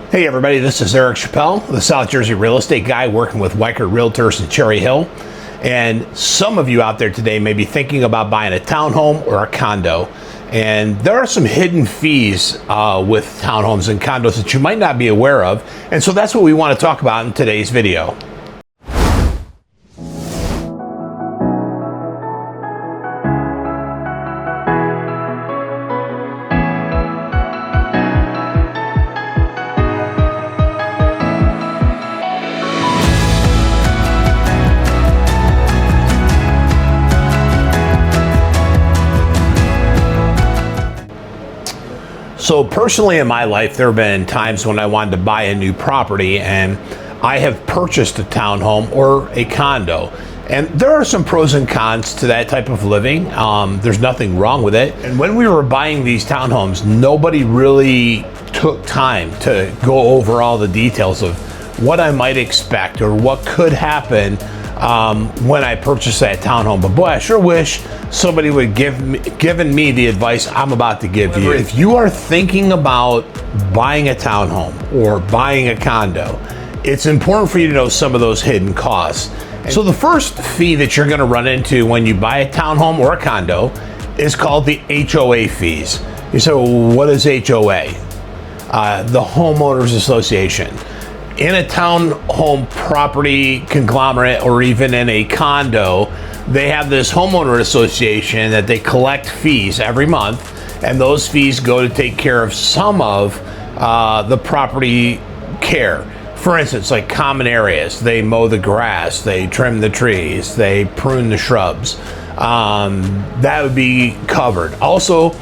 Hey everybody, this is Eric Chapelle, the South Jersey real estate guy working with Weichert Realtors in Cherry Hill. And some of you out there today may be thinking about buying a townhome or a condo. And there are some hidden fees with townhomes and condos that you might not be aware of. And so that's what we want to talk about in today's video. So personally in my life, there have been times when I wanted to buy a new property and I have purchased a townhome or a condo. And there are some pros and cons to that type of living. There's nothing wrong with it. And when we were buying these townhomes, nobody really took time to go over all the details of what I might expect or what could happen when I purchased that townhome. But boy, I sure wish somebody would given me the advice I'm about to give you. If you are thinking about buying a townhome or buying a condo, it's important for you to know some of those hidden costs. So the first fee that you're going to run into when you buy a townhome or a condo is called the HOA fees. You say, well, what is HOA? The Homeowners Association. In a townhome property conglomerate or even in a condo, they have this homeowner association that they collect fees every month, and those fees go to take care of some of the property care. For instance, like common areas, they mow the grass, they trim the trees, they prune the shrubs. That would be covered. Also,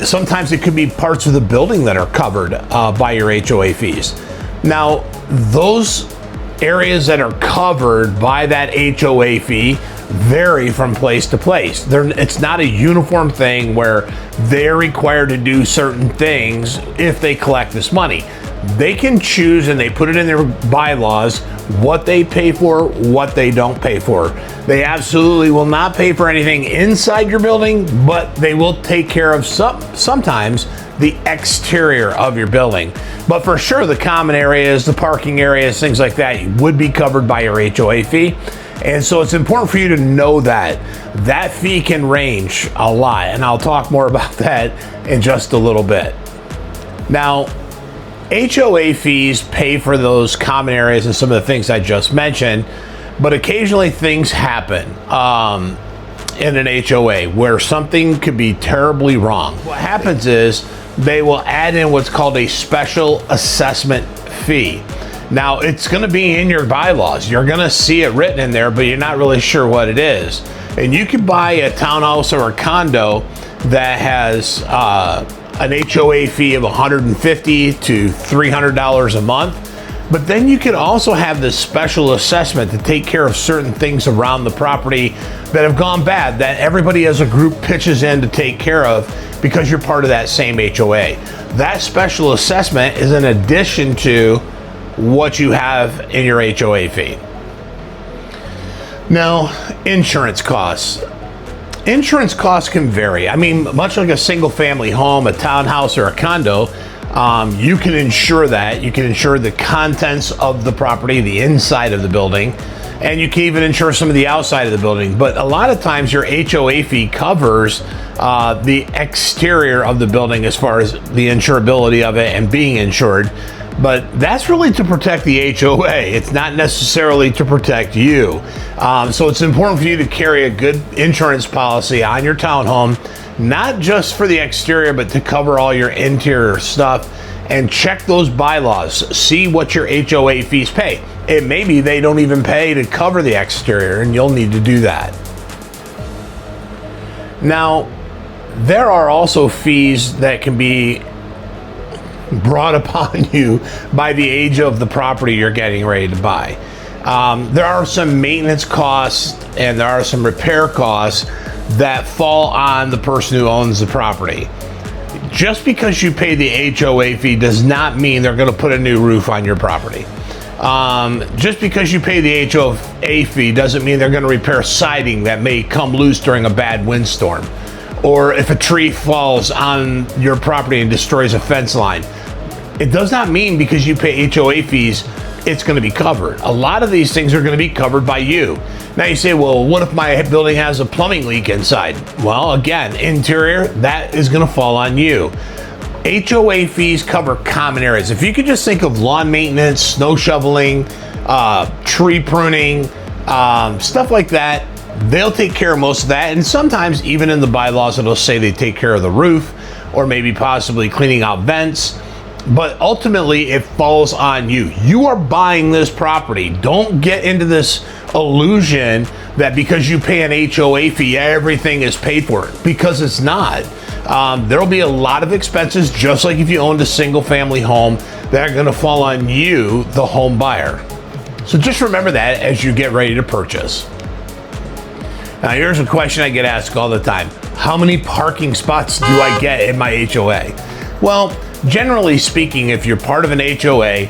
sometimes it could be parts of the building that are covered by your HOA fees. Now, those areas that are covered by that HOA fee vary from place to place. It's not a uniform thing where they're required to do certain things if they collect this money. They can choose, and they put it in their bylaws, what they pay for, what they don't pay for. They absolutely will not pay for anything inside your building, but they will take care of sometimes the exterior of your building. But for sure, the common areas, the parking areas, things like that would be covered by your HOA fee. And so it's important for you to know that that fee can range a lot. And I'll talk more about that in just a little bit. Now, HOA fees pay for those common areas and some of the things I just mentioned, but occasionally things happen in an HOA where something could be terribly wrong. What happens is they will add in what's called a special assessment fee. Now, it's going to be in your bylaws. You're going to see it written in there, but you're not really sure what it is. And you could buy a townhouse or a condo that has an HOA fee of $150 to $300 a month. But then you could also have this special assessment to take care of certain things around the property that have gone bad, that everybody as a group pitches in to take care of because you're part of that same HOA. That special assessment is in addition to what you have in your HOA fee. Now, insurance costs. Insurance costs can vary. I mean, much like a single family home, a townhouse, or a condo, you can insure that. You can insure the contents of the property, the inside of the building, and you can even insure some of the outside of the building. But a lot of times your HOA fee covers the exterior of the building as far as the insurability of it and being insured. But that's really to protect the HOA. It's not necessarily to protect you. So it's important for you to carry a good insurance policy on your townhome, not just for the exterior, but to cover all your interior stuff. And check those bylaws. See what your HOA fees pay. It may be they don't even pay to cover the exterior, and you'll need to do that. Now, there are also fees that can be brought upon you by the age of the property you're getting ready to buy. There are some maintenance costs and there are some repair costs that fall on the person who owns the property. Just because you pay the HOA fee does not mean they're going to put a new roof on your property. Just because you pay the HOA fee doesn't mean they're going to repair siding that may come loose during a bad windstorm. Or if a tree falls on your property and destroys a fence line. It does not mean because you pay HOA fees, it's going to be covered. A lot of these things are going to be covered by you. Now you say, well, what if my building has a plumbing leak inside? Well, again, interior, that is going to fall on you. HOA fees cover common areas. If you could just think of lawn maintenance, snow shoveling, tree pruning, stuff like that, they'll take care of most of that. And sometimes even in the bylaws, it'll say they take care of the roof or maybe possibly cleaning out vents. But ultimately, it falls on you. You are buying this property. Don't get into this illusion that because you pay an HOA fee, everything is paid for, because it's not. There'll be a lot of expenses, just like if you owned a single family home, that are gonna fall on you, the home buyer. So just remember that as you get ready to purchase. Now here's a question I get asked all the time. How many parking spots do I get in my HOA? Well, generally speaking, if you're part of an HOA,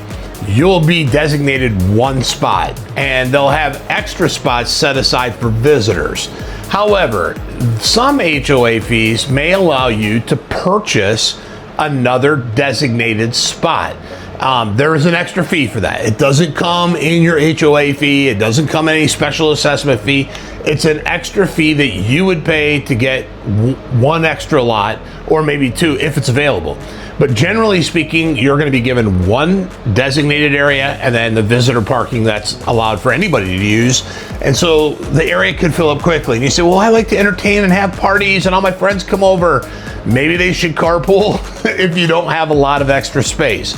you'll be designated one spot, and they'll have extra spots set aside for visitors. However, some HOA fees may allow you to purchase another designated spot. There is an extra fee for that. It doesn't come in your HOA fee. It doesn't come in any special assessment fee. It's an extra fee that you would pay to get one extra lot, or maybe two if it's available. But generally speaking, you're going to be given one designated area and then the visitor parking that's allowed for anybody to use. And so the area could fill up quickly. And you say, well, I like to entertain and have parties and all my friends come over. Maybe they should carpool if you don't have a lot of extra space.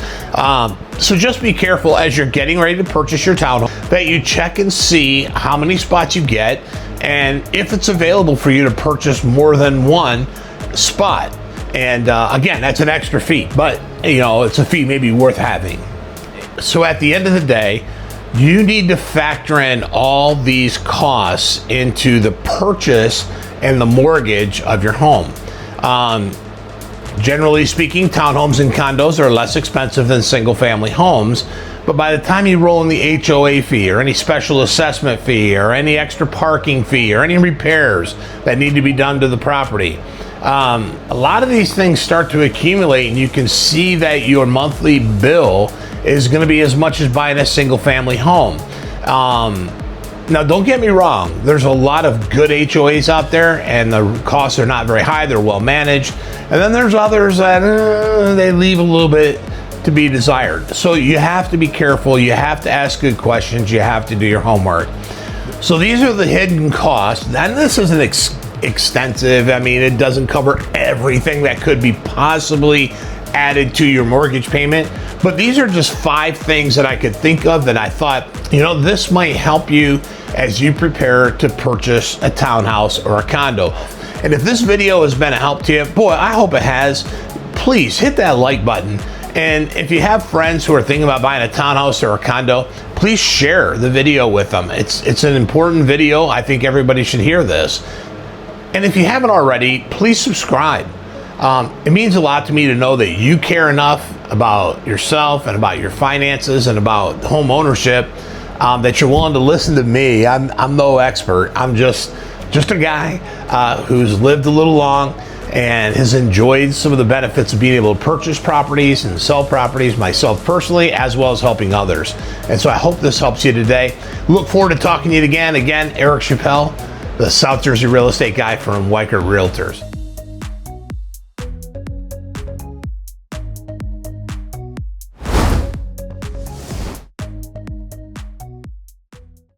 So just be careful as you're getting ready to purchase your townhome that you check and see how many spots you get and if it's available for you to purchase more than one spot. And again, that's an extra fee, but it's a fee maybe worth having. So at the end of the day, you need to factor in all these costs into the purchase and the mortgage of your home. Generally speaking, townhomes and condos are less expensive than single family homes, but by the time you roll in the HOA fee or any special assessment fee or any extra parking fee or any repairs that need to be done to the property, a lot of these things start to accumulate, and you can see that your monthly bill is going to be as much as buying a single family home. Now, don't get me wrong. There's a lot of good HOAs out there, and the costs are not very high. They're well managed. And then there's others that they leave a little bit to be desired. So you have to be careful. You have to ask good questions. You have to do your homework. So these are the hidden costs. And this isn't extensive. I mean, it doesn't cover everything that could be possibly added to your mortgage payment, but these are just 5 things that I could think of that I thought, this might help you as you prepare to purchase a townhouse or a condo. And if this video has been a help to you, boy, I hope it has. Please hit that like button. And if you have friends who are thinking about buying a townhouse or a condo, please share the video with them. It's an important video. I think everybody should hear this. And if you haven't already, please subscribe. It means a lot to me to know that you care enough about yourself and about your finances and about home ownership that you're willing to listen to me. I'm no expert. I'm just a guy who's lived a little long and has enjoyed some of the benefits of being able to purchase properties and sell properties myself personally, as well as helping others. And so I hope this helps you today. Look forward to talking to you again. Again, Eric Chapelle, the South Jersey real estate guy from Weichert Realtors.